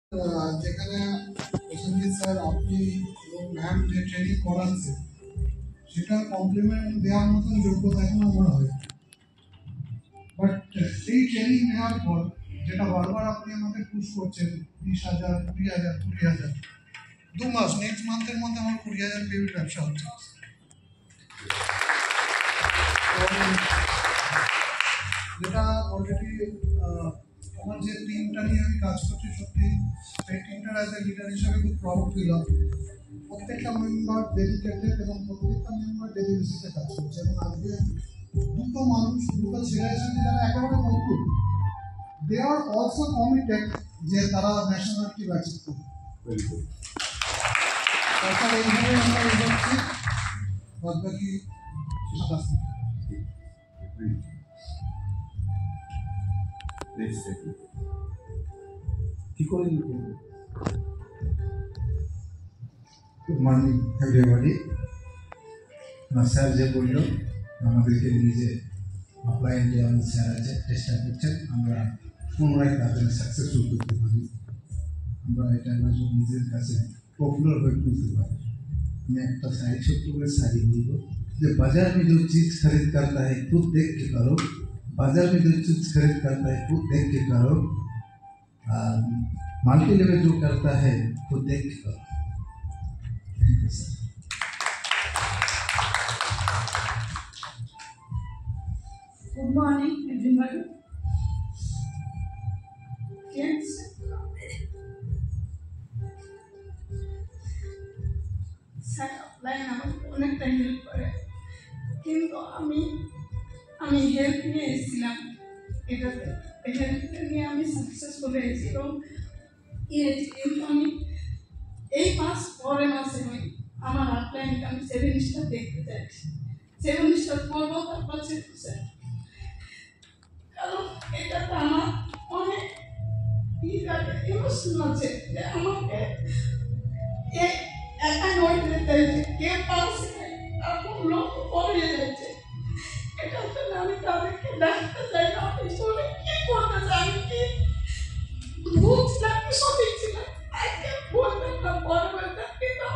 যেখানে প্রসেনজিৎ স্যার আপনি এবং ম্যাম যে ট্রেনিং করাচ্ছে সেটা কমপ্লিমেন্ট দেওয়ার মতন যোগ্যতা এখন আমার হয়। বাট এই ট্রেনিং নেওয়ার পর যেটা বারবার আপনি আমাকে পুশ করছেন 20,000, 20,000, 20,000, 2 মাস নেক্সট মান্থের মধ্যে আমার 20,000 বেবির ব্যবসা হচ্ছে। যেটা অলরেডি আমার যে টিমটা নিয়ে আমি কাজ করছি সত্যি সেই টিমটার অ্যাজ এ লিডার হিসাবে খুব প্রাউড ফিল হয়। প্রত্যেকটা মেম্বার ডেডিকেটেড এবং প্রত্যেকটা মেম্বার ডেলি বেসিসে কাজ করছে এবং আজকে দুটো মানুষ দুটো ছেলে এসেছে যারা একেবারে নতুন, দে আর অলসো কমিটেড যে তারা ন্যাশনাল টিম অ্যাচিভ করবে। তারপর এইভাবে আমরা এগোচ্ছি, বাদ বাকি গুড মর্নিং এভরিবডি। স্যার যে বলল আমাদেরকে নিজে অফলাইন যে আমাদের স্যার আছে চেষ্টা করছেন আমরা পুনরায় তাদের সাকসেসফুল করতে পারি, আমরা এটা নিজের কাছে পপুলার হয়ে তুলতে পারি। मैं एक शायरी ছোট্ট করে शायरी बोलूँ जो बाजार में जो चीज़ खरीद करता है खुद देख के करो, बाजार में जो चीज़ खरीद करता है खुद देख के करो, मल्टी लेवल जो करता है खुद देख के करो। Thank you sir. Good morning everybody. Kids, sir offline আমাকে অনেকটা হেল্প করে, কিন্তু আমি হেল্প নিয়ে এসেছিলাম এটাতে, হেল্প নিয়ে আমি সাকসেসফুল হয়েছি এবং কিন্তু আমি এই মাস পরের মাসে আমি আমার অফলাইনকে আমি 7 স্টার দেখতে চাইছি। 7 স্টার করবো তারপর স্যার, কারণ এটাতে আমার অনেক ইমোশন আছে যে আমাকে একা নয় দিতে কে পাশে এখন লোক পড়ে যাচ্ছে, এটার জন্য আমি তাদেরকে ডাকতে চাই না। আমি শুনে কি করতে চাই, কি বুঝলাম কি সঠিক ছিল আজকে বলতেন না পরে বলতেন, কিন্তু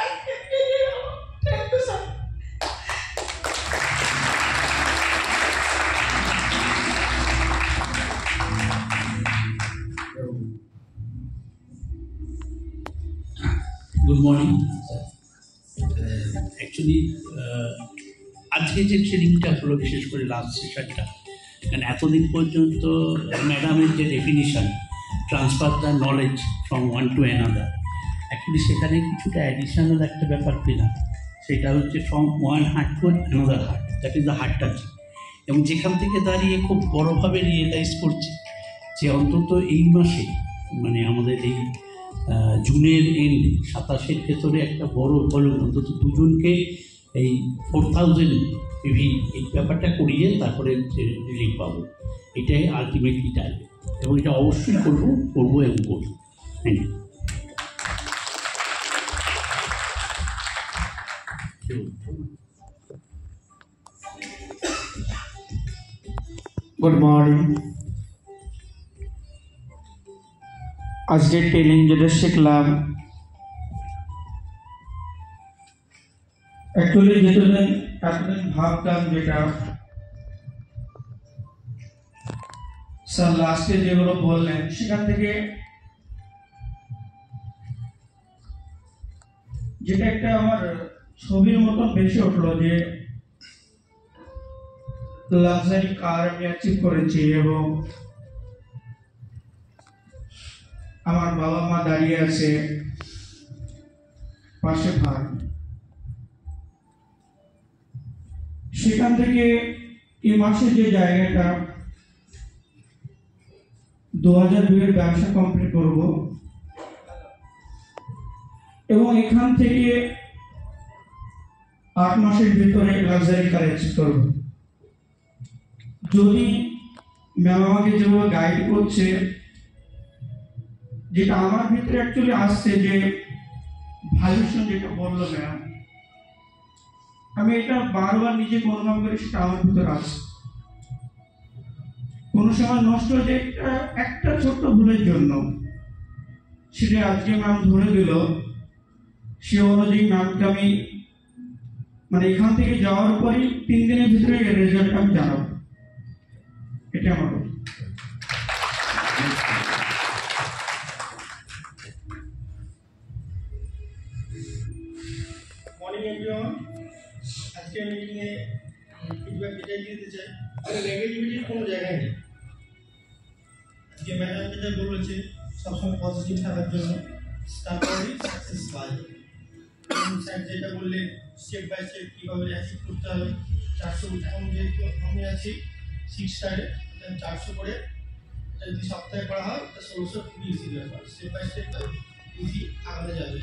আজকে পেয়ে গেল। Thank you sir. Good morning sir. Actually আজকে যে ট্রেনিংটা হলো, বিশেষ করে লাস্ট সেশনটা, কারণ এতদিন পর্যন্ত ম্যাডামের যে definition transfer the knowledge from one to another, actually সেখানে কিছুটা অ্যাডিশনাল একটা ব্যাপার পেলাম, সেটা হচ্ছে from one heart to another heart, that is the heart touching. এবং যেখান থেকে দাঁড়িয়ে খুব বড়োভাবে রিয়েলাইজ করছি যে অন্তত এই মাসে, মানে আমাদের এই জুনের এন্ড 27-এর ভেতরে একটা বড় ভলিউম অন্তত দুজনকে এই 4,000 পিভি এই ব্যাপারটা করিয়ে তারপরে রিলিফ পাবো, এটাই আলটিমেটলি টার্গেট এবং এটা অবশ্যই করবো এবং করবো। Thank you. Good morning. আজকে ট্রেনিং যেটা শিখলাম, অ্যাকচুয়ালি যেদিন এতদিন ভাবতাম যেটা স্যার লাস্টে যেগুলো বললেন সেখান থেকে যেটা একটা আমার ছবির মতন বেশি উঠলো যে লাক্সারি কার আমি অ্যাচিভ করেছি এবং আমার বাবা মা দাঁড়িয়ে আছে পাশে ভাই। সেখান থেকে এই মাসে যে জায়গাটা 2002 ব্যবসা কমপ্লিট করব এবং এখান থেকে 8 মাসের ভিতরে লাক্সারি কার অ্যাচিভ করব। যদি ম্যাম আমাকে যেভাবে গাইড করছে, যেটা আমার ভিতরে অ্যাকচুয়ালি আসছে যে ভ্যালুয়েশন যেটা বললো ম্যাম, আমি এটা বারবার নিজেকে অনুভব করি, সেটা আমার ভিতরে আসছে। কোনো সময় নষ্ট হয়ে যায় একটা ছোট্ট ভুলের জন্য, সেটা আজকে ম্যাম ধরে দিল, সে অনুযায়ী ম্যামকে আমি মানে এখান থেকে যাওয়ার পরই 3 দিনের ভিতরে এর রেজাল্ট আমি জানাবো। এটা আমার কথা। মর্নিং এভরিওয়ান, আজকে মিটিংয়ে ফিডব্যাক এটাই দিতে চাই, নেগেটিভিটির কোনো জায়গায় নেই। আজকে ম্যাডাম যেটা বলেছে সবসময় পজিটিভ থাকার জন্য, তারপরে সাকসেস পাওয়া যাবে। স্যার যেটা বললে স্টেপ বাই স্টেপ কীভাবে অ্যাচিভ করতে হবে, 400 এখন যেহেতু আমি আছি 6 স্টারে, 400 করে এটা যদি সপ্তাহে করা হয় তা 1600 খুবই ইজি ব্যাপার। স্টেপ বাই স্টেপ ইজি আগানো যাবে।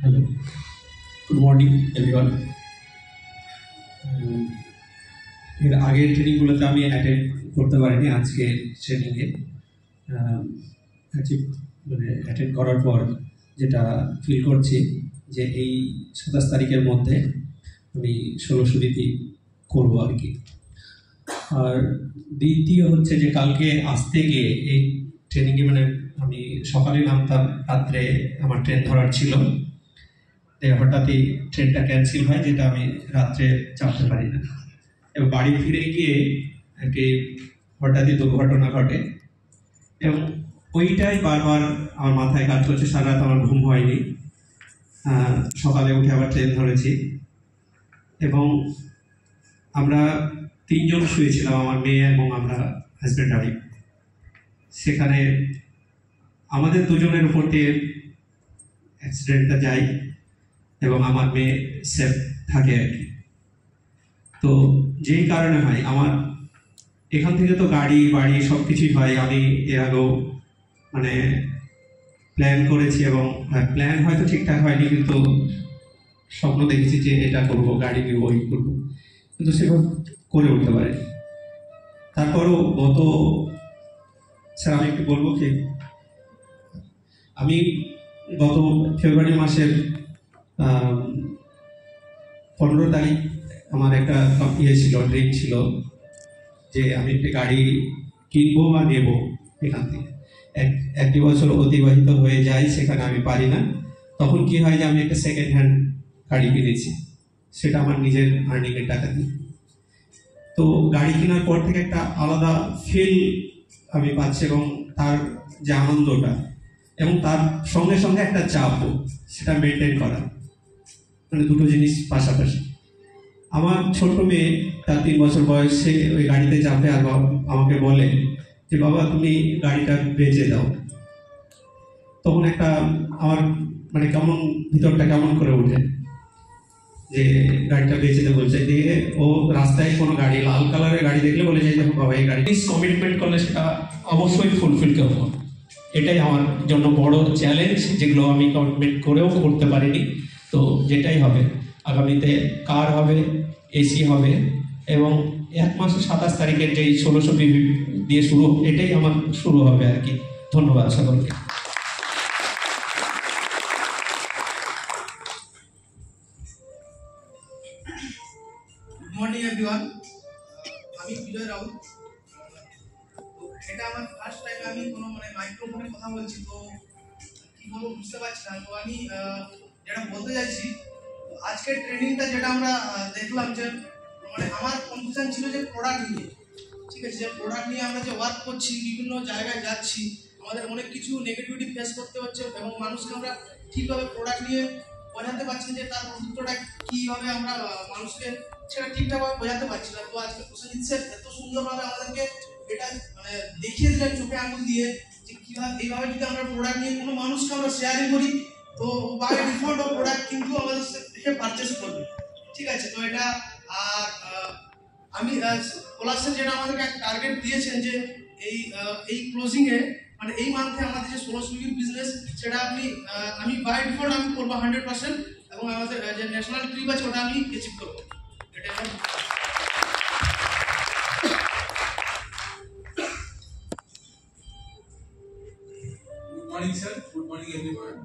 Hello. Good morning, everyone. এর আগের ট্রেনিংগুলোতে আমি অ্যাটেন্ড করতে পারিনি, আজকে ট্রেনিংয়ে মানে অ্যাটেন্ড করার পর যেটা ফিল করছি যে এই 27 তারিখের মধ্যে আমি 1600 রীতি করবো আর কি। আর দ্বিতীয় হচ্ছে যে কালকে আসতে গিয়ে এই ট্রেনিংয়ে মানে আমি সকালে নামতাম, রাত্রে আমার ট্রেন ধরার ছিল, হঠাৎই ট্রেনটা ক্যান্সেল হয়, যেটা আমি রাত্রে চাপতে পারি না। এবং বাড়ি ফিরে গিয়ে একটি হঠাৎই দুর্ঘটনা ঘটে এবং ওইটাই বারবার আমার মাথায় কাজ করছে। সারা রাত আমার ঘুম হয়নি, সকালে উঠে আবার ট্রেন ধরেছি এবং আমরা 3 জন শুয়েছিলাম, আমার মেয়ে এবং আমরা হাজব্যান্ড ওয়াইফ। সেখানে আমাদের 2 জনের উপর দিয়ে অ্যাক্সিডেন্টটা যায় এবং আমার মেয়ে সেফ থাকে আর কি। তো যেই কারণে হয় আমার এখান থেকে তো গাড়ি বাড়ি সব কিছুই হয়, আমি এর আগেও মানে প্ল্যান করেছি এবং প্ল্যান হয়তো ঠিকঠাক হয়নি, কিন্তু স্বপ্ন দেখেছি যে এটা করবো, গাড়ি নিব, ওই করবো, কিন্তু সেভাবে করে উঠতে পারে। তারপরও স্যার আমি একটু বলবো কি, আমি গত ফেব্রুয়ারি মাসের 15 তারিখ আমার একটা ছিল, ড্রিম ছিল যে আমি একটা গাড়ি কিনবো বা নেব। এখান থেকে 1 বছর অতিবাহিত হয়ে যায়, সেখানে আমি পারি না। তখন কি হয় যে আমি একটা সেকেন্ড হ্যান্ড গাড়ি কিনেছি, সেটা আমার নিজের আর্নিংয়ের টাকা দিয়ে। তো গাড়ি কেনার পর থেকে একটা আলাদা ফিল আমি পাচ্ছি এবং তার যে আনন্দটা এবং তার সঙ্গে সঙ্গে একটা চাপও, সেটা মেনটেন করা, মানে দুটো জিনিস পাশাপাশি। আমার ছোট মেয়ে, তার 3 বছর বয়সে ওই গাড়িতে চাপে আর আমাকে বলে যে বাবা তুমি গাড়িটা বেচে দাও। তখন একটা আমার মানে কেমন ভিতরটা কেমন করে ওঠে যে গাড়িটা বেচে দেবো বলছে। দিয়ে ও রাস্তায় কোনো গাড়ি, লাল কালারের গাড়ি দেখলে বলে যায় দেখো বাবা এই গাড়ি। কমিটমেন্ট করলে সেটা অবশ্যই ফুলফিল করবো, এটাই আমার জন্য বড় চ্যালেঞ্জ, যেগুলো আমি কমিটমেন্ট করেও করতে পারিনি। তো যেটাই হবে আগামীতে, কার হবে, এসি হবে এবং 1 মাসে 27 তারিখের যেই 1600 দিয়ে শুরু, এটাই আমার শুরু হবে আর কি। ধন্যবাদ সকলকে। গুড মর্নিং এভরিওয়ান, আমি বিজয় রাউত। তো এটা আমার ফার্স্ট টাইম আমি কোনো মানে মাইক্রোফোনে কথা বলছি, তো কি বলবো বুঝতে পারছি না। তো আমি যেটা বলতে চাইছি, আজকের ট্রেনিংটা যেটা আমরা দেখলাম যে মানে আমার কনফিউশন ছিল যে প্রোডাক্ট নিয়ে, ঠিক আছে, যে প্রোডাক্ট নিয়ে আমরা যে ওয়ার্ক করছি, বিভিন্ন জায়গায় যাচ্ছি, আমাদের অনেক কিছু নেগেটিভিটি ফেস করতে হচ্ছে এবং মানুষকে আমরা ঠিকভাবে প্রোডাক্ট নিয়ে বোঝাতে পারছি যে তার বন্ধুত্বটা কীভাবে আমরা মানুষকে সেটা ঠিকঠাকভাবে বোঝাতে পারছি না। তো আজকে প্রসেনজিৎ স্যার এত সুন্দরভাবে আমাদেরকে এটা মানে দেখিয়ে দিলেন চোখে আঙুল দিয়ে যে কীভাবে এইভাবে যদি আমরা প্রোডাক্ট নিয়ে কোনো মানুষকে আমরা শেয়ারিং করি, তো বাই ডিফল্ট প্রোডাক্ট কিন্তু আমাদের থেকে পারচেস করবে, ঠিক আছে। তো এটা আর আমি পলাশ যেটা আমাদেরকে একটা টার্গেট দিয়েছেন যে এই ক্লোজিংয়ে মানে এই মান্থে আমাদের যে 1600 বিজনেস, সেটা আমি বাই ডিফল্ট আমি করবো 100% এবং আমাদের যে ন্যাশনাল ট্রিপ আছে ওটা আমি অ্যাচিভ করবো। এটা Good morning, sir. Good morning everyone.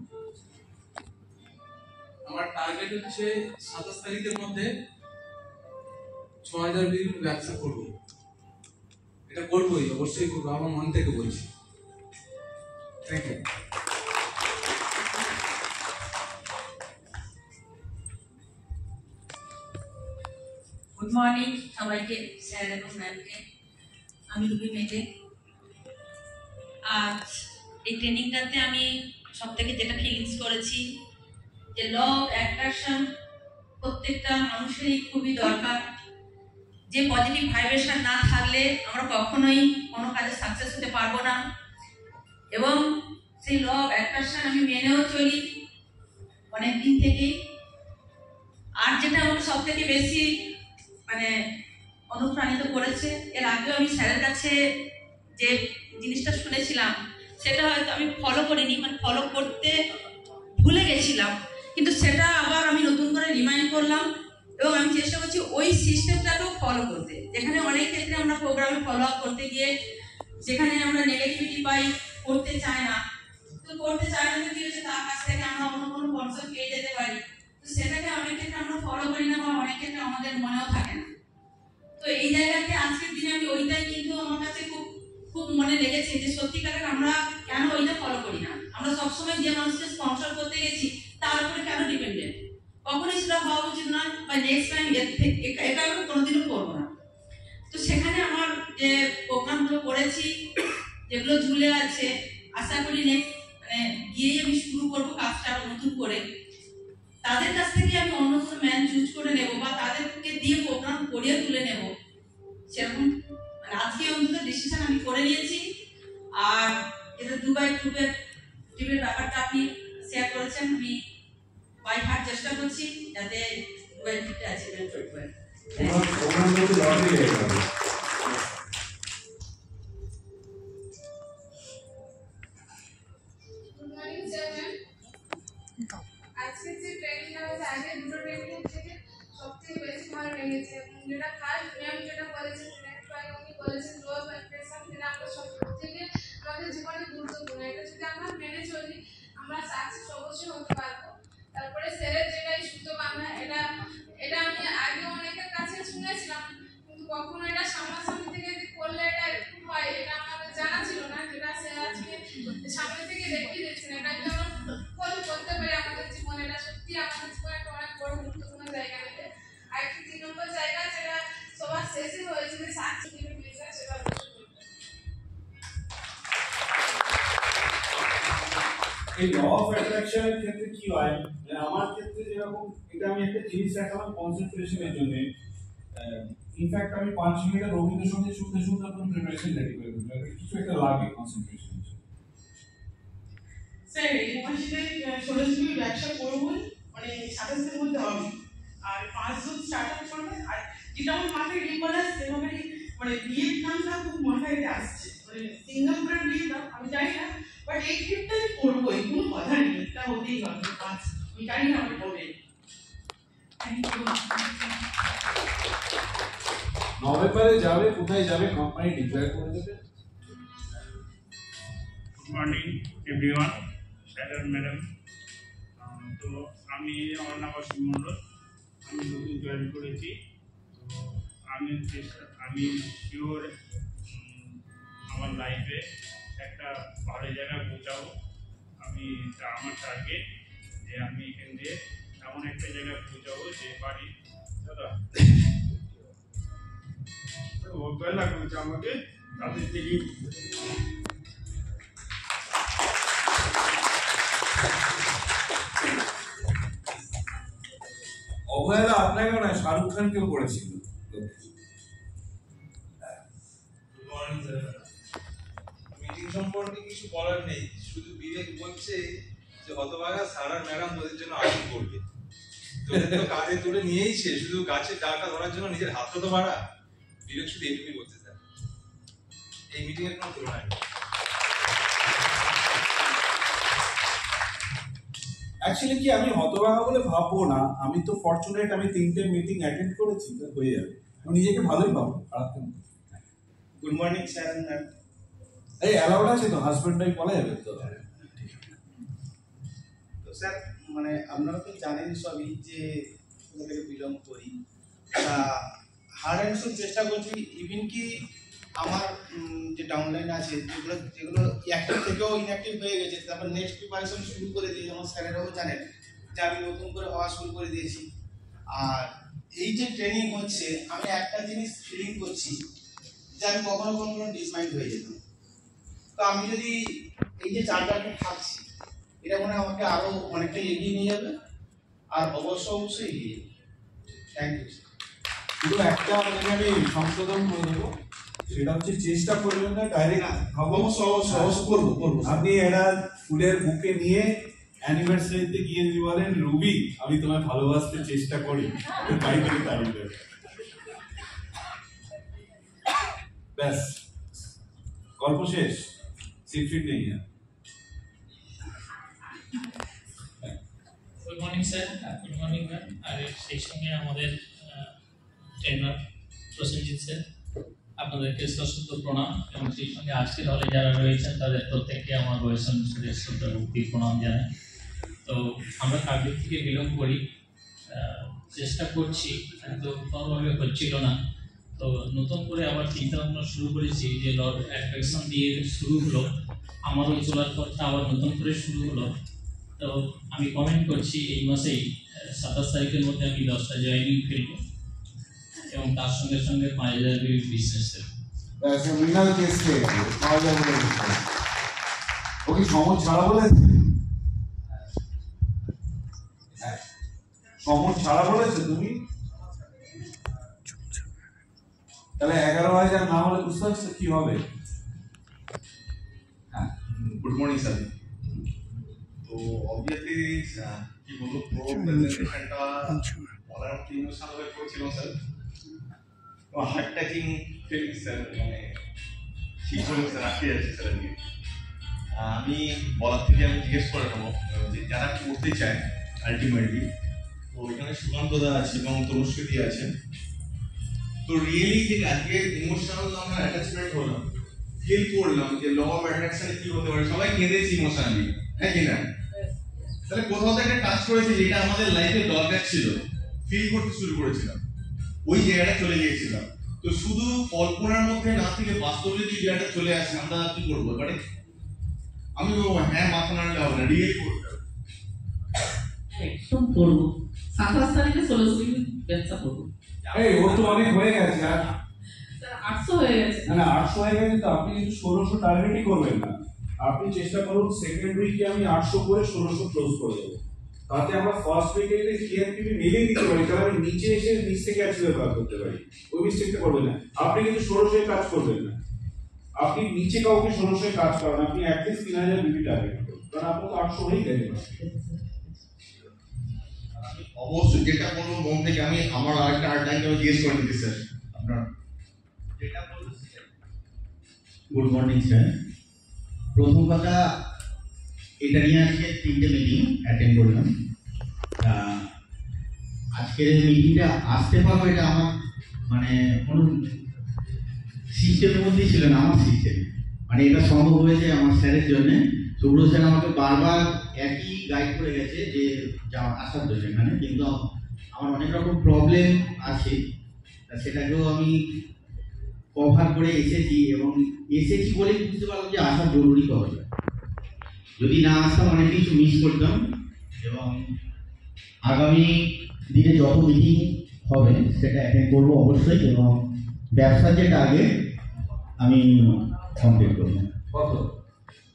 আমার টার্গেট হচ্ছে 27 তারিখের মধ্যে 6000 বিল ব্যবসা করব। এটা করবই, অবশ্যই করবো, আমার মন থেকে বলছি। Thank you. গুড মর্নিং সবাইকে, স্যার এবং ম্যামকে। আমি রুবি মেটে। আজ এই ট্রেনিংটাতে আমি সব থেকে যেটা ফিলিংস করেছি যে ল অফ অ্যাট্রাকশন প্রত্যেকটা মানুষেরই খুবই দরকার। যে পজিটিভ ভাইব্রেশন না থাকলে আমরা কখনোই কোনো কাজে সাকসেস হতে পারবো না। এবং সেই ল অফ অ্যাট্রাকশন আমি মেনেও চলি অনেক দিন থেকেই। আর যেটা আমাকে সব থেকে বেশি অনুপ্রাণিত করেছে, এর আগেও আমি স্যারের কাছে যে জিনিসটা শুনেছিলাম সেটা হয়তো আমি ফলো করিনি, ফলো করতে ভুলে গেছিলাম, কিন্তু সেটা আবার আমি নতুন করে রিমাইন্ড করলাম এবং আমি চেষ্টা করছি ওই সিস্টেমটাকেও ফলো করতে। যেখানে অনেক ক্ষেত্রে আমরা প্রোগ্রামে ফলো আপ করতে গিয়ে যেখানে আমরা নেগেটিভিটি পাই, করতে চাই না, তো করতে চাই না কি হচ্ছে তার কাছ থেকে আমরা অন্য কোনো কনসেপ্ট পেয়ে যেতে পারি, তো সেটাকে অনেক ক্ষেত্রে আমরা ফলো করি না বা অনেক ক্ষেত্রে আমাদের মনেও থাকে না। তো এই জায়গাতে আজকের দিনে আমি ওইটাই কিন্তু আমার কাছে খুব মনে লেগেছে যে সত্যিকারের আমরা কেন ওইটা ফলো করি না। আমরা সবসময় যে মানুষকে স্পন্সর করতে গেছি তার উপরে কেন ডিপেন্ডেন্ট, কখনোই সেটা হওয়া উচিত নয়, বা নেক্সট টাইম এটা আমি কোনোদিনও করবো না। তো সেখানে আমার যে প্রোগ্রামগুলো করেছি যেগুলো ঝুলে আছে, আশা করি নেক্সট গিয়েই আমি শুরু করবো কাজটা নতুন করে। তাদের কাছ থেকে আমি অন্য কোনো ম্যান চুজ করে নেব বা তাদেরকে দিয়ে প্রোগ্রাম করিয়ে তুলে নেব, সেরকম আজকে অন্তত ডিসিশন আমি করে নিয়েছি। আর এটা দুবাই ট্রিপের ব্যাপারটা আপনি শেয়ার করেছেন, আমি বাই হার্ট চেষ্টা করছি যাতে দুবাই ট্রিপটা অ্যাচিভমেন্ট করতে পারি। আজকে যে ট্রেনিংটা হয়েছে, আগে দুটো ট্রেনিং থেকে সবথেকে বেশি ভালো লেগেছে। এবং যেটা ফার্স্ট ম্যাম যেটা বলেছেন, উনি বলেছেন লো অফ অ্যাট্রাকশন, যেটা আমরা সব থেকে আমাদের জীবনে গুরুত্বপূর্ণ। এটা যদি আমরা মেনে চলি আমরা সাকসেস অবশ্যই হতে পারবো। তারপরে স্যারের যেটাই সুতো বাঁধা, এটা আমি আগে অনেকের কাছে শুনেছিলাম, কিন্তু কখনো এটা সামনাসামনি থেকে করলে এটা একটু হয় এটা আমাদের জানা ছিল না। যেটা স্যার আজকে সামনে থেকে দেখিয়ে দিচ্ছেন, এটা যদি আমরা ফলো করতে পারি আমাদের জীবনে, এটা সত্যি আমাদের জীবনে একটা অনেক বড় গুরুত্বপূর্ণ জায়গা নেবে। আর একটি 3 নম্বর জায়গা যেটা সবার শেষে হয়েছে যে সাকসেস বিজনেস, সেটা এই ল অফ অ্যাট্রাকশনের ক্ষেত্রে কি হয়, আমার ক্ষেত্রে যেরকম এটা আমি একটা জিনিস রাখলাম কনসেন্ট্রেশনের জন্য। ইনফ্যাক্ট আমি 5 মিনিটের রবীন্দ্রসঙ্গীত শুনতে শুনতে আপনার প্রিপারেশন রেডি করে দিলাম, কিছু একটা লাগে কনসেন্ট্রেশনের জন্য। স্যার এই মাসে সরাসরি ব্যবসা করবই, 27 মধ্যে হবে, আর 5 জন স্টার্ট আপ করবে। আর যেটা আমার মাথায় রিকল আসছে বিয়ের নামটা খুব মাথায় আসছে, সিঙ্গাপুরের বিয়ে আমি জানি না, বাট এই ট্রিপটা আমি করবোই, কোনো কথা নেই, এটা হতেই হবে। আমি জানি না আমার হবে। নভেম্বরে যাবে, কোথায় যাবে কোম্পানি ডিক্লেয়ার করে দেবে। Good morning everyone, sir and madam. তো আমি আমার নাম অসীম মণ্ডল, আমি নতুন জয়েন করেছি। তো আমি শিওর আমার লাইফে একটা ভালো জায়গায় পৌঁছাবো। আমার টার্গেট যে আমি এখান দিয়ে এমন একটা জায়গায় পৌঁছাবো যে বাড়ি দাদা বেলা করেছে আমাকে তাদের থেকে। অবহেলা আপনাকে না শাহরুখ খানকেও করেছিল। মিটিং সম্পর্কে কিছু বলার নেই, শুধু বিবেক বলছে যে হতভাগা স্যার আর ম্যাডাম ওদের জন্য আইন করবে, তোদের তো কাঁধে তুলে নিয়েইছে, শুধু গাছের ডালটা ধরার জন্য নিজের হাতটা তো বাড়া। বিবেক শুধু এইটুকুই বলছে স্যার, এই মিটিং এর কোনো তুলনা নেই। অ্যাকচুয়ালি কি আমি হতভাগা বলে ভাববো না, আমি তো ফরচুনেট, আমি 3টে মিটিং অ্যাটেন্ড করেছি, তো হয়ে যাবে, আমি নিজেকে ভালোই পাবো। Good morning sir and ma'am. এই অ্যালাউড আছে তো, হাজবেন্ড ওয়াইফ বলা যাবে তো? স্যার মানে আপনারা তো জানেন সবই যে কোথা থেকে বিলং করি, হার্ড অ্যান্ড সোল চেষ্টা করছি। ইভিন কি আমার যে ডাউনলাইন আছে যেগুলো অ্যাক্টিভ থেকেও ইনঅ্যাক্টিভ হয়ে গেছে, তারপর নেক্সট প্রিপারেশন শুরু করে দিয়েছি। আমার স্যারেরাও জানেন যে আমি নতুন করে হওয়া শুরু করে দিয়েছি। আর এই যে ট্রেনিং হচ্ছে, আমি একটা জিনিস ফিলিং করছি যে আমি কখনো কখনো ডিসমাইন্ড হয়ে যেতাম। তো আমি যদি এই যে চার্টারটা থাকছি, এটা মনে হয় আমাকে আরো অনেকটা এগিয়ে নিয়ে যাবে, আর অবশ্যই এগিয়ে যাবে। Thank you. শুধু একটা আমি সংশোধন করে দেবো, সেটা হচ্ছে চেষ্টা করবেন না ডাইরেক্ট সহজ করবো। আপনি এরা ফুলের বুকে নিয়ে অ্যানিভার্সারিতে গিয়ে বলেন, রুবি আমি তোমায় ভালোবাসতে চেষ্টা করি, তাই করে তাড়িয়ে দেবে। ব্যাস, গল্প শেষ। সিট নেই। Good morning sir, good morning ma'am. আর সেই সঙ্গে আমাদের ট্রেনার প্রসেনজিৎ স্যার, আপনাদেরকে সশ্রদ্ধ প্রণাম, এবং সেই সঙ্গে আজকের হলে যারা রয়েছেন তাদের প্রত্যেককে আমার বয়সন শ্রদ্ধা ভক্তি প্রণাম জানাই। তো আমরা কার্ডিফ থেকে বিলং করি, চেষ্টা করছি, কিন্তু কোনোভাবে হচ্ছিল না। তো নতুন করে আবার চিন্তা ভাবনা শুরু করেছি যে ল অফ অ্যাট্রাকশন দিয়ে শুরু হলো, আমারও চলার পথটা আবার নতুন করে শুরু হলো। তো আমি কমেন্ট করছি এই মাসেই 27 তারিখের মধ্যে আমি 10টা জয়েনিং ফেলব, এবং তার সঙ্গে সঙ্গে 5000 বিজনেস ওকে সময় ছাড়া বলেছে, সময় ছাড়া বলেছে তুমি, তাহলে 11,000 না হলে বুঝতে পারছো কি হবে। Good morning sir. তো অবভিয়াসলি কি বলবো, প্রো প্রেজেন্টেশনটা বলার মতো ইমোশনাল হয়ে পড়েছিলাম স্যার। তো হার্ট টাচিং ফিলিং স্যার, মানে ঠিক হলো স্যার, আটকে যাচ্ছে স্যার। আমি বলার থেকে আমি জিজ্ঞেস করে নেবো যে যারা করতে চায় আলটিমেটলি, তো এখানে সুকান্ত দা আছে এবং তনুশ্রী আছে। তো রিয়েলি যে আজকে ইমোশনাল আমরা অ্যাটাচমেন্ট হলাম, ফিল করলাম যে ল অফ অ্যাট্রাকশনে কি হতে পারে, সবাই কেঁদেছি ইমোশনালি, হ্যাঁ কি না? তাহলে কোথাও তো একটা কাজ করেছে যেটা আমাদের লাইফে দরকার ছিল, ফিল করতে শুরু করেছিলাম, ওই জায়গাটা চলে গিয়েছিলাম। তো শুধু কল্পনার মধ্যে না থেকে বাস্তবে যদি জায়গাটা চলে আসে, আমরা কি করবো এবারে? আমি বলবো হ্যাঁ, মাথা নাড়লে হবে না, রিয়েলি করতে হবে। একদম করবো। 27 তারিখে 1600 ব্যবসা করবো। এই ওর তো অনেক হয়ে গেছে, আর 800 হয়ে গেছে। না 800 হয়ে গেছে, তো আপনি কিন্তু 1600 টার্গেটই করবেন না। আপনি চেষ্টা করুন সেকেন্ড উইকে আমি 800 করে 1600 ক্লোজ করে দেবো। তাতে আমরা ফার্স্ট উইকে সিআরপিবি মিলিয়ে দিতে পারি, তাহলে আমি নিচে এসে নিচ থেকে অ্যাচিভ করতে পারি। ওই মিস্টেকটা করবেন না। আপনি কিন্তু 1600 কাজ করবেন না, আপনি নিচে কাউকে 1600 কাজ করেন, আপনি অ্যাটলিস্ট 3000 বিবি টার্গেট করুন, কারণ আপনার তো 800 হয়েই গেছে। অবশ্যই যেটা বলবো মন থেকে, আমি আমার আরেকটা আর্টলাইনকে আমি জিজ্ঞেস করে নিচ্ছি স্যার আপনার যেটা বলবো। Good morning sir. প্রথম কথা, এটা নিয়ে আজকে 3টে মিটিং অ্যাটেন্ড করলাম। আজকের এই মিটিংটা আসতে পারবো, এটা আমার মানে কোনো সিস্টেমের মধ্যেই ছিল না, আমার সিস্টেম। মানে এটা সম্ভব হয়েছে আমার স্যারের জন্য। সুব্রত স্যার আমাকে বারবার একই গাইড করে গেছে যে আসার জন্য এখানে, কিন্তু আমার অনেক রকম প্রবলেম আছে, সেটাকেও আমি কভার করে এসেছি, এবং এসেছি বলে বুঝতে পারলাম যে আসা জরুরি কবে। যদি না আসতাম অনেক কিছু মিস করতাম, এবং আগামী দিনে যত মিটিং হবে সেটা অ্যাটেন্ড করবো অবশ্যই, এবং ব্যবসার যে টার্গেট আমি কমপ্লিট করবো। কত?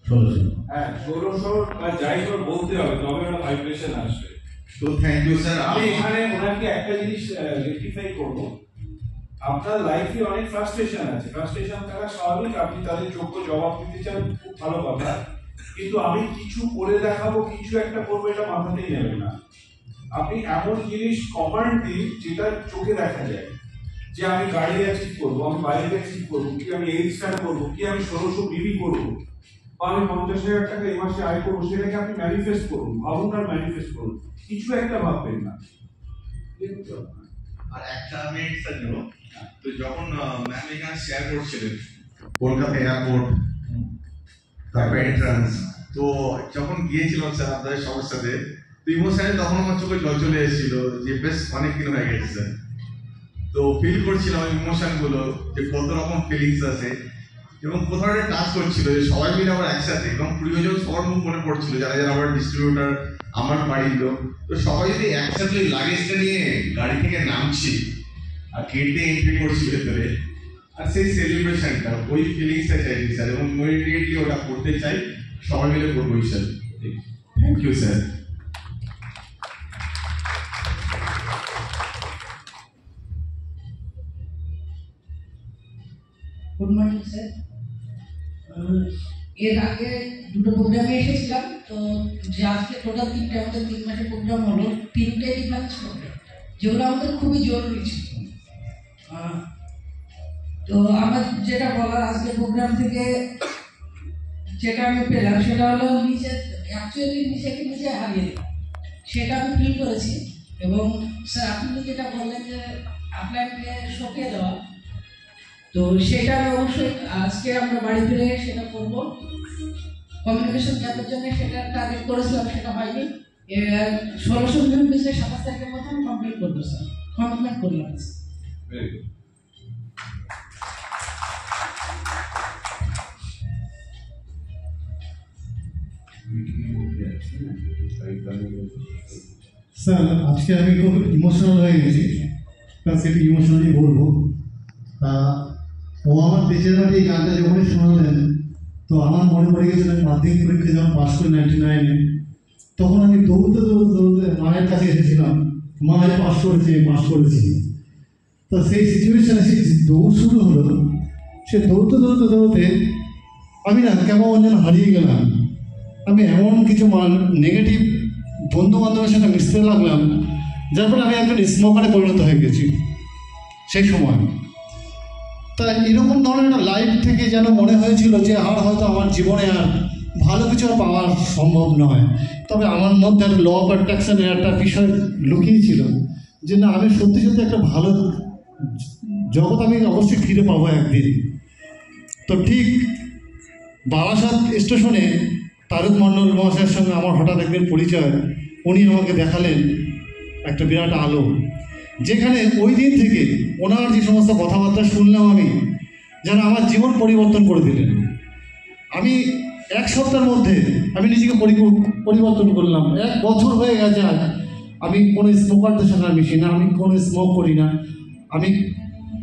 1600। হ্যাঁ 1600 যাই করে বলতে হবে, তবে ওটা ভাইব্রেশন আসবে। তো থ্যাংক ইউ স্যার। আমি এখানে ওনাকে একটা জিনিস রেকটিফাই করবো, আপনার লাইফে অনেক ফ্রাস্ট্রেশন আছে, ফ্রাস্ট্রেশন থাকা স্বাভাবিক, আপনি তাদের যোগ্য জবাব দিতে চান, খুব ভালো কথা। কিন্তু আমি কিছু করে দেখাবো, কিছু একটা করবো, এটা মাথাতেই নেবেন না। আপনি এমন জিনিস কমান্ড দিন যেটা চোখে দেখা যায়, যে আমি গাড়ি অ্যাচিভ করবো, আমি বাইক অ্যাচিভ করবো, কি আমি এইট স্টার করবো, কি আমি 1600 বিবি করবো, বা আমি 50,000 টাকা এই মাসে আয় করবো, সেটাকে আপনি ম্যানিফেস্ট করুন, ভাবুন আর ম্যানিফেস্ট করুন, কিছু একটা ভাববেন না। আর একটা আমি একটা নেব, তো যখন ম্যাম এখানে শেয়ার করছিলেন কলকাতা এয়ারপোর্ট, তারপর এন্ট্রান্স, তো যখন গিয়েছিলাম স্যার আপনাদের সবার সাথে, তো ইমোশনালি তখন আমার চোখে জল চলে এসেছিল যে বেশ অনেকদিন হয়ে গেছে স্যার। তো ফিল করছিলাম ইমোশনগুলো যে কত রকম ফিলিংস আছে, এবং কোথাও একটা কাজ করছিল যে সবাই মিলে আবার একসাথে, এবং প্রিয়জন সবার মুখ মনে পড়ছিল, যারা যারা আমার ডিস্ট্রিবিউটার, আমার বাড়ির লোক, তো সবাই যদি একসাথে লাগেজটা নিয়ে গাড়ি থেকে নামছি আর গেট দিয়ে এন্ট্রি করছি ভেতরে, আর সেই সেলিব্রেশনটা, ওই ফিলিংসটা চাইছি স্যার, এবং ইমিডিয়েটলি ওটা করতে চাই, সবাই মিলে করবোই sir. Thank you sir. Good morning sir. এর আগে দুটো প্রোগ্রামে এসেছিলাম, তো যে আজকে টোটাল তিনটে, আমাদের 3 মাসের প্রোগ্রাম হলো, 3টে ডিফারেন্স প্রোগ্রাম, যেগুলো আমাদের খুবই জরুরি ছিল। তো আমার যেটা বলার আজকে প্রোগ্রাম থেকে যেটা আমি পেলাম সেটা হলো নিজে অ্যাকচুয়ালি নিজেকে নিজে হারিয়ে দেওয়া, সেটা আমি ফিল করেছি। এবং স্যার আপনি যেটা বললেন যে আপনাকে সঁপে দেওয়া, তো সেটা আমি অবশ্যই আজকে আমরা বাড়ি ফিরে সেটা করব। কমিউনিকেশন গ্যাপের জন্য সেটা টার্গেট করেছিলাম, সেটা হয়নি। 1600 মিলিয়ন পিসের 27 তারিখের মধ্যে আমি কমপ্লিট করবো স্যার, কমিটমেন্ট করলাম। স্যার আজকে আমি খুব ইমোশনাল হয়ে গেছি, কারণ সেটা ইমোশনালি বলবো। ও আমার দেশের বাড়ি এই গানটা যখনই শোনালেন, তো আমার মনে পড়ে গেছিল মাধ্যমিক পরীক্ষা যখন পাস করি 99-এ, তখন আমি দৌড়তে দৌড়তে দৌড়তে মায়ের কাছে এসেছিলাম, মায়ের পাস করেছি। তো সেই সিচুয়েশনে সেই দৌড় শুরু হলো, সে দৌড়তে দৌড়তে দৌড়তে আমি না কেমন যেন হারিয়ে গেলাম। আমি এমন কিছু নেগেটিভ বন্ধু বান্ধবের সাথে মিশতে লাগলাম, যার ফলে আমি একজন স্মোকারে পরিণত হয়ে গেছি সেই সময়। তা এরকম ধরনের একটা লাইফ থেকে যেন মনে হয়েছিল যে আর হয়তো আমার জীবনে আর ভালো কিছু আর পাওয়া সম্ভব নয়। তবে আমার মধ্যে একটা ল অফ অ্যাট্রাকশনের একটা বিষয় লুকিয়েছিল, যে না আমি সত্যি সত্যি একটা ভালো জগৎ আমি অবশ্যই ফিরে পাবো একদিন। তো ঠিক বারাসাত স্টেশনে তারক মণ্ডল মহাশয়ের সঙ্গে আমার হঠাৎ একদিন পরিচয়। উনি আমাকে দেখালেন একটা বিরাট আলো, যেখানে ওই দিন থেকে ওনার যে সমস্ত কথাবার্তা শুনলাম আমি, যেন আমার জীবন পরিবর্তন করে দিলেন। আমি 1 সপ্তাহের মধ্যে আমি নিজেকে পরিবর্তন করলাম। 1 বছর হয়ে গেছে আজ আমি কোনো স্মোকারদের সঙ্গে মিশি না, আমি কোনো স্মোক করি না, আমি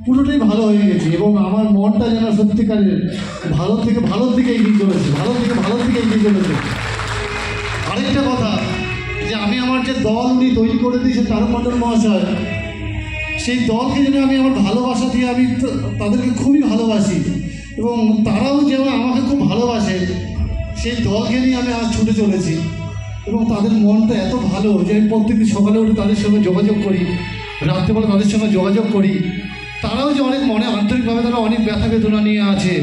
পুরোটাই ভালো হয়ে গেছি। এবং আমার মনটা যেন সত্যিকারের ভালোর দিকে এগিয়ে চলেছে, ভালোর দিকে এগিয়ে চলেছে। আরেকটা কথা, যে আমি আমার যে দল উনি তৈরি করে দিয়েছে তারক মণ্ডল মহাশয়, সেই দলকে যেন আমি আমার ভালোবাসা দিয়ে আমি তাদেরকে খুবই ভালোবাসি, এবং তারাও যেন আমাকে খুব ভালোবাসে, সেই দলকে নিয়ে আমি আজ ছুটে চলেছি। এবং তাদের মনটা এত ভালো যে আমি প্রত্যেকদিন সকালে উঠে তাদের সঙ্গে যোগাযোগ করি, রাত্রেবেলা তাদের সঙ্গে যোগাযোগ করি। তারাও যে অনেক মনে আন্তরিকভাবে তারা অনেক ব্যথা বেদনা নিয়ে আছে,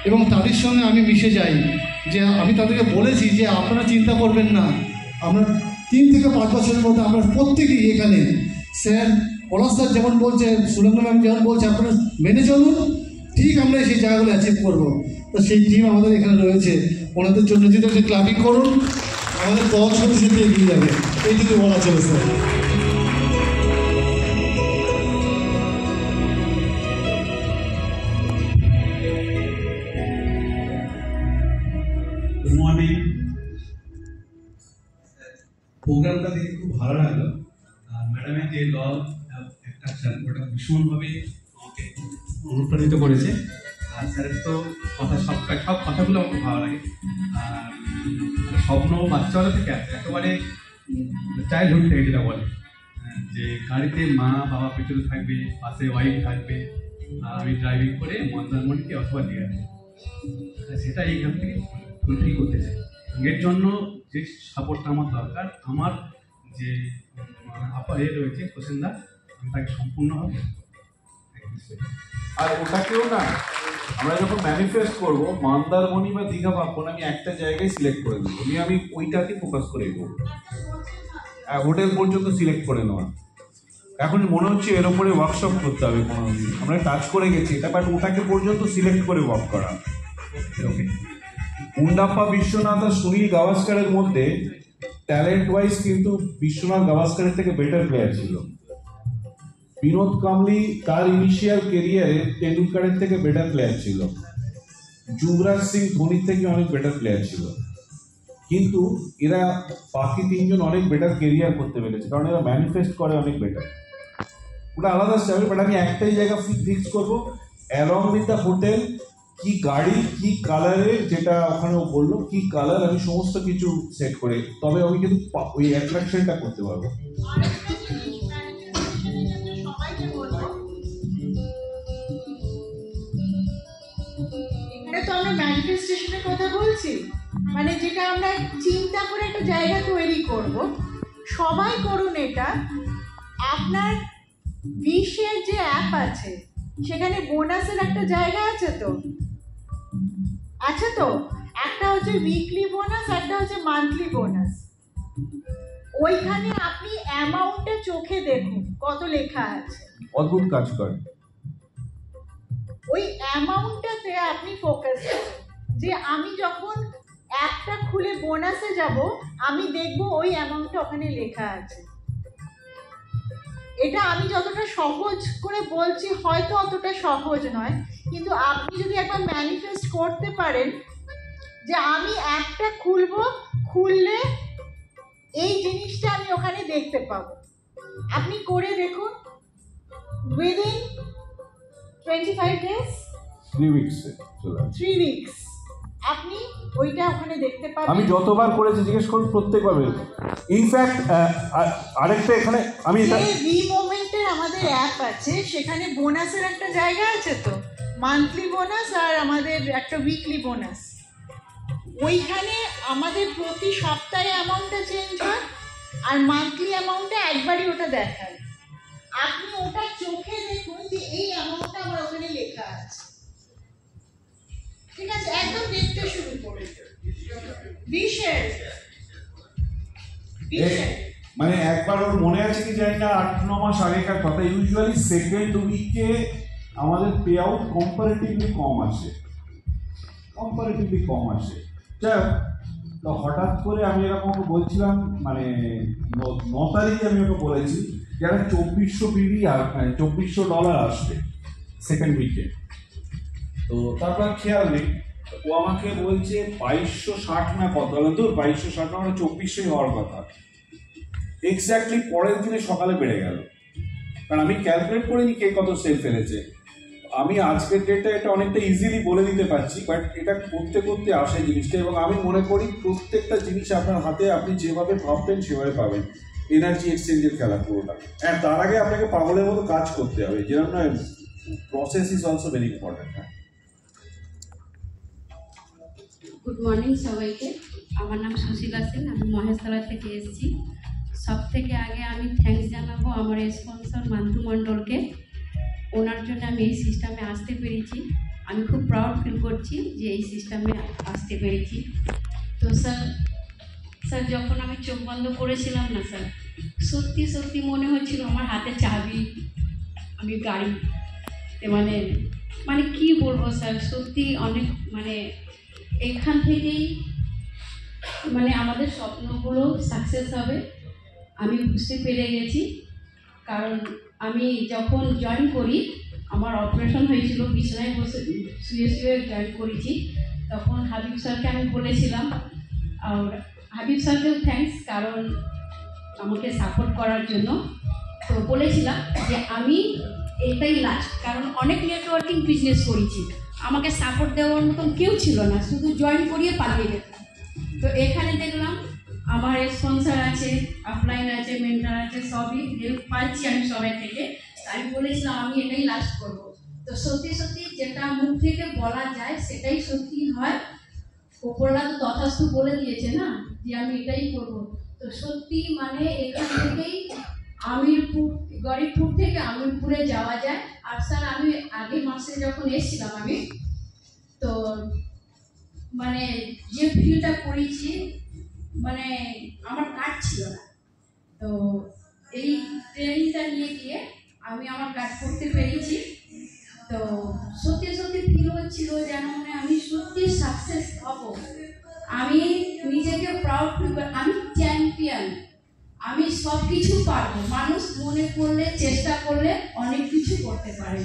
এবং তাদের সঙ্গে আমি মিশে যাই। যে আমি তাদেরকে বলেছি যে আপনারা চিন্তা করবেন না, আমরা 3 থেকে 5 বছরের মধ্যে আমরা প্রত্যেকেই এখানে, স্যার পলাশ স্যার যেমন বলছে, সুরেন্দ্র ম্যাম যেমন বলছে, আপনারা মেনে চলুন, ঠিক আমরা সেই জায়গাগুলো অ্যাচিভ করবো। তো সেই টিম আমাদের এখানে রয়েছে, ওনাদের জন্য যদি একটা ক্লাবিং করুন, আমাদের দল সাথে সাথে এগিয়ে যাবে, এইটুকু বলা চলে স্যার। Good morning. প্রোগ্রামটা দেখে খুব ভালো লাগলো। ম্যাডামের যে ল অফ অ্যাট্রাকশন, ওটা ভীষণভাবে আমাকে অনুপ্রাণিত করেছে। আর স্যারের তো সব কথাগুলো আমার খুব ভালো লাগে। আর স্বপ্ন বাচ্চাবেলা থেকে আছে, একেবারে চাইল্ডহুড থেকে যেটা বলে, যে গাড়িতে মা বাবা পেছনে থাকবে, পাশে ওয়াইফ থাকবে, আর আমি ড্রাইভিং করে মন্দারমণিকে অথবা দিয়ে আসবো, সেটা এইখান থেকে ফুলফিল করতে চাই। এর জন্য যে সাপোর্টটা আমার দরকার, আমার যে রয়েছে প্রসেনদা, আমি তাকে সম্পূর্ণভাবে। আর ওটাকেও না আমরা যখন ম্যানিফেস্ট করবো, মন্দারমণি বা দীঘা পাবো না, আমি একটা জায়গায় সিলেক্ট করে দেবো, আমি ওইটাকে ফোকাস করে এগোবো, হোটেল পর্যন্ত সিলেক্ট করে নেওয়া। এখন মনে হচ্ছে এর উপরে ওয়ার্কশপ করতে হবে, কোনো আমরা টাচ করে গেছি এটা, বাট ওটাকে পর্যন্ত সিলেক্ট করে ওয়ার্ক করা। ওকে, গুন্ডাপ্পা বিশ্বনাথ আর সুনীল গাভাস্কারের মধ্যে ট্যালেন্ট ওয়াইজ কিন্তু বিশ্বনাথ গাভাস্কারের থেকে বেটার প্লেয়ার ছিল। বিনোদ কামলি তার ইনিশিয়াল কেরিয়ারে টেন্ডুলকারের থেকে বেটার প্লেয়ার ছিল। যুবরাজ সিং ধোনির থেকে অনেক বেটার প্লেয়ার ছিল, কিন্তু এরা বাকি তিনজন অনেক বেটার কেরিয়ার করতে পেরেছে, কারণ এরা ম্যানিফেস্ট করে অনেক বেটার। ওটা আলাদা যাবে, বাট আমি একটাই জায়গা ফিক্স করবো, অ্যালং উইথ দ্য হোটেল, কি গাড়ি, কি কালারে, যেটা ওখানে ও বললো কি কালার, আমি সমস্ত কিছু সেট করে, তবে আমি কিন্তু ওই অ্যাট্রাকশনটা করতে পারবো। এখানে তো আমরা ম্যানিফেস্টেশনের কথা বলছি, মানে যেটা আমরা চিন্তা করে একটা জায়গা তৈরি করব, সবাই করুন এটা। আপনার উইশের যে অ্যাপ আছে সেখানে বোনাসের একটা জায়গা আছে তো, একটা হচ্ছে উইকলি বোনাস, একটা হচ্ছে মান্থলি বোনাস। ওইখানে আপনি অ্যামাউন্টটা চোখে দেখুন কত লেখা আছে, অদ্ভুত কাজ করে। ওই অ্যামাউন্টটাতে আপনি ফোকাস করুন, যে আমি যখন অ্যাপটা খুলে বোনাসে যাব আমি দেখব ওই অ্যামাউন্টটা ওখানে লেখা আছে। এটা আমি যতটা সহজ করে বলছি হয়তো অতটা সহজ নয়, কিন্তু আপনি যদি একবার ম্যানিফেস্ট করতে পারেন যে আমি অ্যাপটা খুললে এই জিনিসটা আমি ওখানে দেখতে পাবো, আপনি করে দেখুন। উইদিন 25 days 3 weeks আপনি ওইটা ওখানে দেখতে পাবেন। আমি যতবার করেছি জিজ্ঞেস করুন, প্রত্যেকবার। ইনফ্যাক্ট আরেকটা এখানে আমি এটা ভি মোমেন্টের আমাদের অ্যাপ আছে, সেখানে বোনাসের একটা জায়গা আছে তো, মান্থলি বোনাস আর আমাদের একটা উইকলি বোনাস। ওইখানে আমাদের প্রতি সপ্তাহে অ্যামাউন্টটা চেঞ্জ হয়, আর মান্থলি অ্যামাউন্টটা একবারই ওটা দেখায়। আপনি ওটা চোখে দেখুন যে এই অ্যামাউন্টটা আমার ওখানে লেখা আছে, ঠিক আছে? একদম দেখতে শুরু করুন। মানে একবার ওর মনে আছে কি জানি না, 8-9 মাস আগেকার কথা, ইউজুয়ালি সেকেন্ড উইকে আমাদের পে আউট কম্পারেটিভলি কম আসে। যাই তো হঠাৎ করে আমি এরকম বলছিলাম, মানে 9 তারিখে আমি ওকে বলেছি যে একটা $2400 আসবে সেকেন্ড উইকে। তো তারপর খেয়াল নেই, ও আমাকে বলছে 2260 না কত, বলেন তো 2260 না 2400 হওয়ার কথা। এক্স্যাক্টলি পরের দিনে সকালে বেড়ে গেল, কারণ আমি ক্যালকুলেট করিনি কে কত সেল ফেলেছে। আমি আজকের ডেটটা এটা অনেকটা ইজিলি বলে দিতে পারছি, বাট এটা করতে করতে আসে জিনিসটা। এবং আমি মনে করি প্রত্যেকটা জিনিস আপনার হাতে, আপনি যেভাবে ভাববেন সেভাবে পাবেন। এনার্জি এক্সচেঞ্জের খেলা পুরোটা। অ্যান্ড তার আগে আপনাকে পাগলের মতো কাজ করতে হবে, যেরকম না, process is also very important. Good morning সবাইকে, আমার নাম সুশীলা সেন, আমি মহেশতলা থেকে এসেছি। সব থেকে আগে আমি থ্যাঙ্কস জানাবো আমার স্পন্সর মান্তু মণ্ডলকে, ওনার জন্য আমি এই সিস্টেমে আসতে পেরেছি। আমি খুব প্রাউড ফিল করছি যে এই সিস্টেমে আসতে পেরেছি। তো স্যার যখন আমি চোখ বন্ধ করেছিলাম না স্যার, সত্যি সত্যি মনে হচ্ছিল আমার হাতে চাবি, আমি গাড়ি, মানে কি বলবো স্যার, সত্যি অনেক, মানে এখান থেকেই মানে আমাদের স্বপ্নগুলো সাকসেস হবে আমি বুঝতে পেরে গেছি। কারণ আমি যখন জয়েন করি, আমার অপারেশন হয়েছিল, বিছানায় বসে শুয়ে জয়েন করেছি, তখন হাবিব স্যারকে আমি বলেছিলাম, আর হাবিব স্যারকেও থ্যাঙ্কস, কারণ আমাকে সাপোর্ট করার জন্য। তো বলেছিলাম যে আমি এটাই লাস্ট, কারণ অনেক নেটওয়ার্কিং বিজনেস করেছি, আমাকে সাপোর্ট দেওয়ার মতন কেউ ছিল না, শুধু জয়েন করিয়ে পালিয়ে যেতাম। তো এখানে দেখলাম আমার স্পন্সর আছে, অফলাইন আছে, মেন্টর আছে, সবই হেল্প পাচ্ছি আমি সবাই থেকে। আমি বলেছিলাম আমি এটাই লাস্ট করবো। তো সত্যি সত্যি যেটা মুখ থেকে বলা যায় সেটাই সত্যি হয়। ওপরলা তো তথাস্তু বলে দিয়েছে না যে আমি এটাই করবো। তো সত্যি মানে এখান থেকেই গরিবপুর থেকে আমিরপুরে যাওয়া যায়। আর স্যার আমি আগের মাসে যখন এসেছিলাম আমি, তো মানে যে ফিলটা করেছি, মানে আমার কার্ড ছিল না, তো এই ট্রেনিংটা নিয়ে গিয়ে আমি আমার কাজ করতে পেরেছি। তো সত্যি সত্যি ফিল হচ্ছিল যেন মানে আমি সত্যি সাকসেস হব, আমি নিজেকে প্রাউড ফিল করি, আমি চ্যাম্পিয়ন, আমি সব কিছু পারবো। মানুষ মনে করলে, চেষ্টা করলে অনেক কিছু করতে পারে।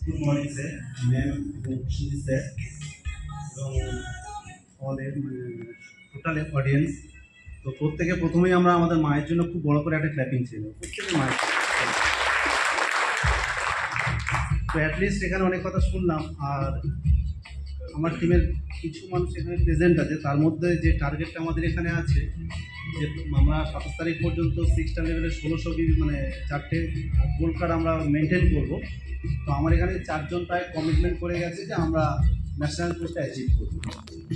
গুড মর্নিং স্যার, ম্যাম এবং স্যার এবং আমাদের টোটাল অডিয়েন্স। তো প্রথমেই আমরা আমাদের মায়ের জন্য খুব বড় করে একটা ক্ল্যাপিং ছিল প্রত্যেকের মায়ের। তো অ্যাটলিস্ট এখানে অনেক কথা শুনলাম, আর আমার টিমের কিছু মানুষ এখানে প্রেজেন্ট আছে, তার মধ্যে যে টার্গেটটা আমাদের এখানে আছে যে আমরা 27 তারিখ পর্যন্ত 6টা লেভেলে 1600 মানে 4টে গোল্ড কার্ড আমরা মেনটেন করব। তো আমার এখানে 4 জন প্রায় কমিটমেন্ট করে গেছে যে আমরা ন্যাশনাল পোস্টে অ্যাচিভ করবো।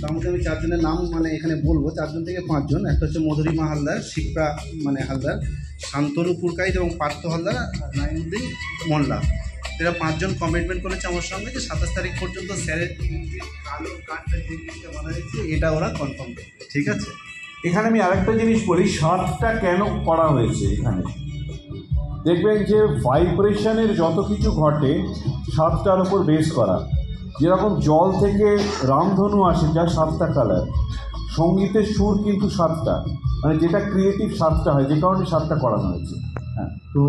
তার মধ্যে আমি 4 জনের নাম মানে এখানে বলবো, 4 জন থেকে 5 জন। একটা হচ্ছে মধুরিমা হালদার, শিপ্রা মানে হালদার, শান্তনু পুরকাইত এবং পার্থ হালদার, নাইমুদ্দিন মোল্লা। এরা 5 জন কমিটমেন্ট করেছে আমার সঙ্গে যে 27 তারিখ পর্যন্ত স্যারের কালো কার্ডটা যে জিনিসটা বলা হয়েছে এটা ওরা কনফার্ম করবে। ঠিক আছে? এখানে আমি আরেকটা জিনিস বলি, সাতটা কেন করা হয়েছে এখানে। দেখবেন যে ভাইব্রেশনের যত কিছু ঘটে সাতটার উপর বেস করা। যেরকম জল থেকে রামধনু আসে যার 7টা কালার, সঙ্গীতের সুর কিন্তু 7টা, মানে যেটা ক্রিয়েটিভ 7টা হয়, যে কারণে 7টা করানো হয়েছে। হ্যাঁ, তো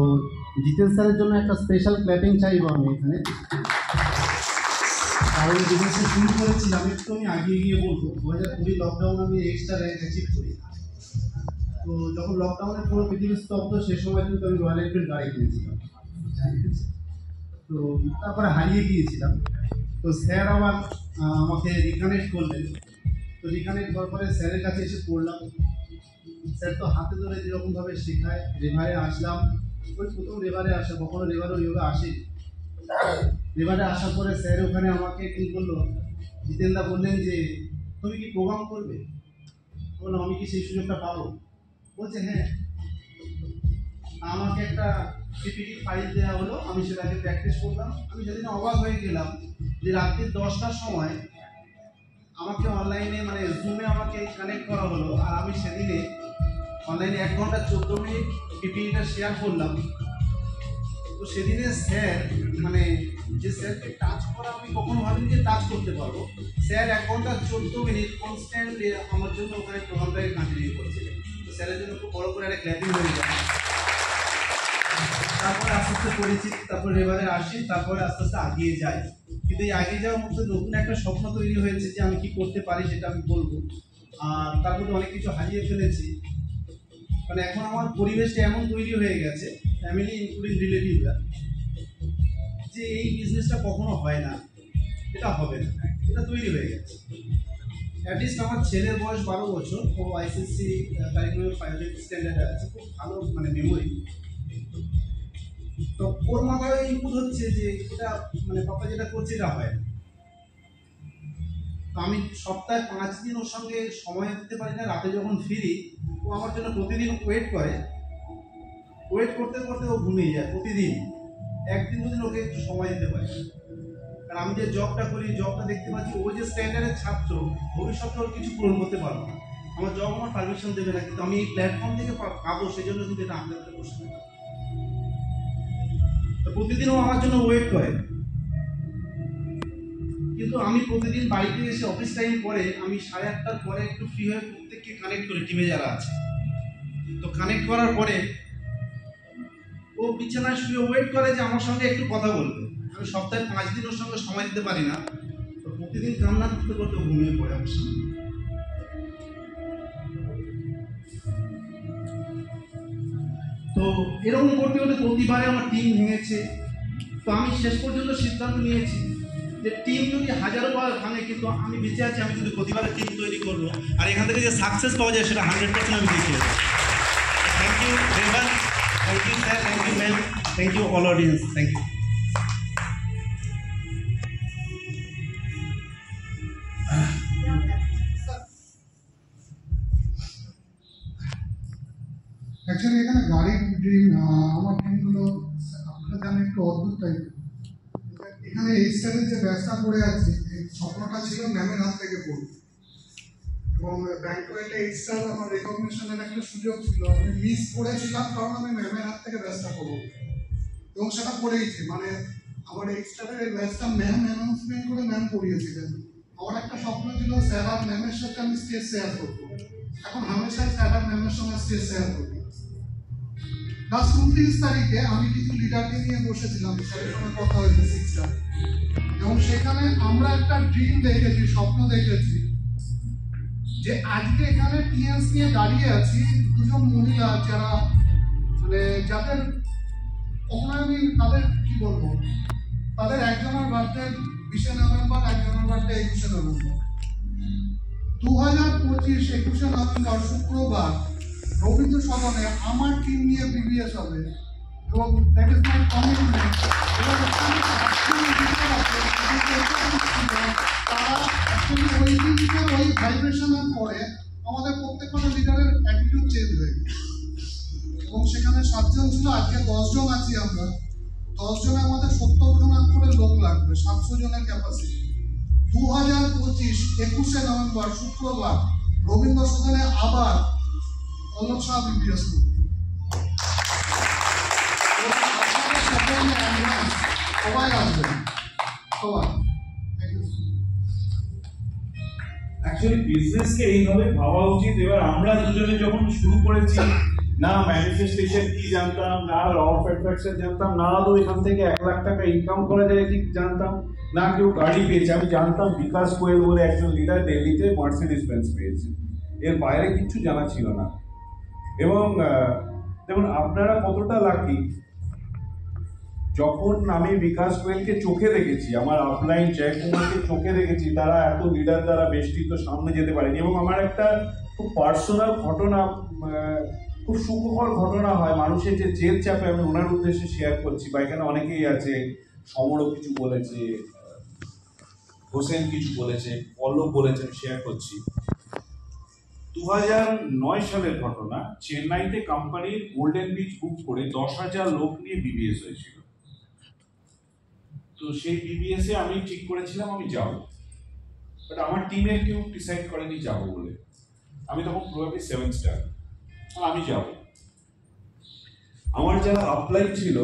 জিতেন স্যারের জন্য একটা স্পেশাল ক্ল্যাপিং চাইবো আমি এখানে। কারণ বিজনেসে শুরু করেছিলাম, একটু আমি আগে গিয়ে বলবো 2020 লকডাউন আমি এক্সট্রা র্যাঙ্ক অ্যাচিভ করি। তো যখন লকডাউনে পুরো পৃথিবী স্তব্ধ, সে সময় কিন্তু আমি রয়্যাল এনফিল্ড গাড়ি কিনেছিলাম। তো তারপরে হারিয়ে গিয়েছিলাম। তো স্যার আবার আমাকে রিকানেক্ট করলেন। তো রিকানেক্ট করার পরে স্যারের কাছে এসে পড়লাম। স্যার তো হাতে ধরে যেরকমভাবে শেখায়, রেভারে আসলাম। ওই প্রথম রেভারে আসা, কখনো রেভারও ইয়োগা আসেনি। রেভারে আসার পরে স্যার ওখানে আমাকে কী বললো, জিতেনদা বললেন যে তুমি কি প্রোগ্রাম করবে? বললাম আমি কি সেই সুযোগটা পাবো? বলছে হ্যাঁ। আমাকে একটা পিপিটি ফাইল দেওয়া হলো, আমি সেটাকে প্র্যাকটিস করলাম। আমি সেদিন অবাক হয়ে গেলাম যে রাত্রি 10টার সময় আমাকে অনলাইনে মানে জুমে আমাকে কানেক্ট করা হলো, আর আমি সেদিনে অনলাইনে 1 ঘন্টা 14 মিনিট পিপিটিটা শেয়ার করলাম। তো সেদিনে স্যার মানে যে স্যারকে টাচ করা আমি কখনো ভাবিনি যে টাচ করতে পারবো। স্যার 1 ঘন্টা 14 মিনিট কনস্ট্যান্টলি আমার জন্য ওখানে প্রোগ্রামটাকে কন্টিনিউ করছিলেন। তো স্যারের জন্য খুব বড় করে একটা ক্ল্যাপিং হয়ে যায়। তারপরে আস্তে আস্তে পরিচিত, তারপরে রেভারে আসি, তারপরে আস্তে আস্তে আগিয়ে যাই। কিন্তু এই আগিয়ে যাওয়ার মধ্যে নতুন একটা স্বপ্ন তৈরি হয়েছে যে আমি কি করতে পারি সেটা আমি বলবো। আর তার মধ্যে অনেক কিছু হারিয়ে ফেলেছি। মানে এখন আমার পরিবেশটা এমন তৈরি হয়ে গেছে, ফ্যামিলি ইনক্লুডিং রিলেটিভরা, যে এই বিজনেসটা কখনো হয় না, এটা হবে না, এটা তৈরি হয়ে গেছে। অ্যাটলিস্ট আমার ছেলের বয়স 12 বছর, ও আইসিএসসি কারিকুলাম 5 স্ট্যান্ডার্ডে আছে, খুব ভালো মানে মেমোরি। তো ওর মাথায় ইনপুট হচ্ছে যে এটা মানে পাপা যেটা করছে এটা হয় না। তো আমি সপ্তাহে 5 দিন ওর সঙ্গে সময় দিতে পারি না। রাতে যখন ফিরি, ও আমার জন্য প্রতিদিন ওয়েট করে। ওয়েট করতে করতে ও ঘুমিয়ে যায় প্রতিদিন। একদিন দুদিন ওকে একটু সময় দিতে পারি। কারণ আমি যে জবটা করি, জবটা দেখতে পাচ্ছি ও যে স্ট্যান্ডার্ডের ছাত্র, ভবিষ্যতে ওর কিছু পূরণ করতে পারবো না। আমার জব আমার পারমিশন দেবে না, কিন্তু আমি এই প্ল্যাটফর্ম থেকে পাবো, সেই জন্য কিন্তু এটা আমাদের হাতে বসে না। তো প্রতিদিন ও আমার জন্য ওয়েট করে। কিন্তু আমি প্রতিদিন বাড়িতে এসে অফিস টাইম পরে আমি 8:30টার পরে একটু ফ্রি হয়ে প্রত্যেককে কানেক্ট করি, টিমে যারা আছে। তো কানেক্ট করার পরে ও বিছানায় শুয়ে ওয়েট করে যে আমার সঙ্গে একটু কথা বলবে। আমি সপ্তাহে 5 দিন ওর সঙ্গে সময় দিতে পারি না। তো প্রতিদিন কান্না করতে করতে ঘুমিয়ে পড়ে আমার সঙ্গে। তো এরকম করতে করতে প্রতিবারে আমার টিম ভেঙেছে। তো আমি শেষ পর্যন্ত সিদ্ধান্ত নিয়েছি যে টিম যদি 1000বার ভাঙে, কিন্তু আমি বেঁচে আছি, আমি কিন্তু প্রতিবারে টিম তৈরি করবো। আর এখান থেকে যে সাকসেস পাওয়া যায় সেটা 100% আমি দেখিয়ে দেবো। Thank you Revan, thank you sir, thank you ma'am, thank you all audience, thank you. Actually এখানে গাড়ির ড্রিম, আমার ড্রিমগুলো আপনারা জানেন একটু অদ্ভুত টাইপ। এখানে এই স্টাইলের যে ব্যাসটা পড়ে আছে, এই স্বপ্নটা ছিল ম্যামের হাত থেকে পড়বে। এবং ব্যাংকোয়েটে এক্সট্রা আমার রেকগনিশনের একটা সুযোগ ছিল, আমি মিস করেছিলাম কারণ আমি ম্যামের হাত থেকে ব্যাচটা করবো এবং সেটা করেইছি। মানে আমার এক্সট্রা ব্যাচটা ম্যাম অ্যানাউন্সমেন্ট করে ম্যাম করিয়েছিলেন। আমার একটা স্বপ্ন ছিল স্যার আর ম্যামের সাথে আমি স্টেজ শেয়ার করবো, এখন হামেশাই স্যার আর ম্যামের সঙ্গে স্টেজ শেয়ার করবো। লাস্ট 29 তারিখে আমি কিছু লিডারকে নিয়ে বসেছিলাম, স্যারের সঙ্গে কথা হয়েছে 6টা, এবং সেখানে আমরা একটা ড্রিম দেখেছি, স্বপ্ন দেখেছি যে আজকে এখানে টিএনস নিয়ে দাঁড়িয়ে আছি দুজন মহিলা যারা মানে যাদের আমি তাদের কি বলবো, তাদের একজনের বার্থডে 20 নভেম্বর, একজনের বার্থডে 21 নভেম্বর। 2025 21 নভেম্বর শুক্রবার রবীন্দ্র সদনে আমার টিম নিয়ে বিবিএস হবে এবং দ্যাট ইজ মাই কমিটমেন্ট। তারা অ্যাকচুয়ালি ওই দিনকে ওই ভাইব্রেশনের পরে আমাদের প্রত্যেকটা লিডারের অ্যাটিটিউড চেঞ্জ হয়ে গেছে এবং সেখানে 7 জন ছিল, আজকে 10 জন আছি আমরা। 10 জনে আমাদের 70 জন করে লোক লাগবে, 700 জনের ক্যাপাসিটি। 2025 21 নভেম্বর শুক্রবার রবীন্দ্র সদনে আবার অলোক শাহ বিবিএস সবাই আসবেন, সবাই। অ্যাকচুয়ালি বিজনেসকে এইভাবে ভাবা উচিত। এবার আমরা দুজনে যখন শুরু করেছি, না ম্যানিফেস্টেশন কি জানতাম, না ল অফ অ্যাট্রাকশন জানতাম, না তো এখান থেকে 1 লাখ টাকা ইনকাম করা যায় ঠিক জানতাম, না কেউ গাড়ি পেয়েছে। আমি জানতাম বিকাশ গোয়েল বলে একজন লিডার দিল্লিতে মার্সিডিজ বেঞ্চ পেয়েছে, এর বাইরে কিছু জানা ছিল না। এবং যেমন আপনারা কতটা লাকি, যখন আমি বিকাশ গোয়েলকে চোখে দেখেছি, আমার আপলাইন জয়কুমারকে চোখে দেখেছি, তারা এত লিডার দ্বারা বেষ্টিত সামনে যেতে পারেনি। এবং আমার একটা খুব পার্সোনাল ঘটনা, খুব সুখকর ঘটনা হয় মানুষের যে জেদ চাপে, আমি ওনার উদ্দেশ্যে শেয়ার করছি। বা এখানে অনেকেই আছে, সমরও কিছু বলেছে, হোসেন কিছু বলেছে, পল্লব বলেছে, আমি শেয়ার করছি। 2009 সালের ঘটনা, চেন্নাইতে কোম্পানির গোল্ডেন বিচ বুক করে 10,000 লোক নিয়ে বিবিএস হয়েছিল। তো সেই বিবিএসে আমি ঠিক করেছিলাম আমি যাব, বাট আমার টিমের কেউ ডিসাইড করেনি যাব বলে। আমি তখন প্রবাবলি 7 স্টার, আমি যাব। আমার যারা আপলাইন ছিল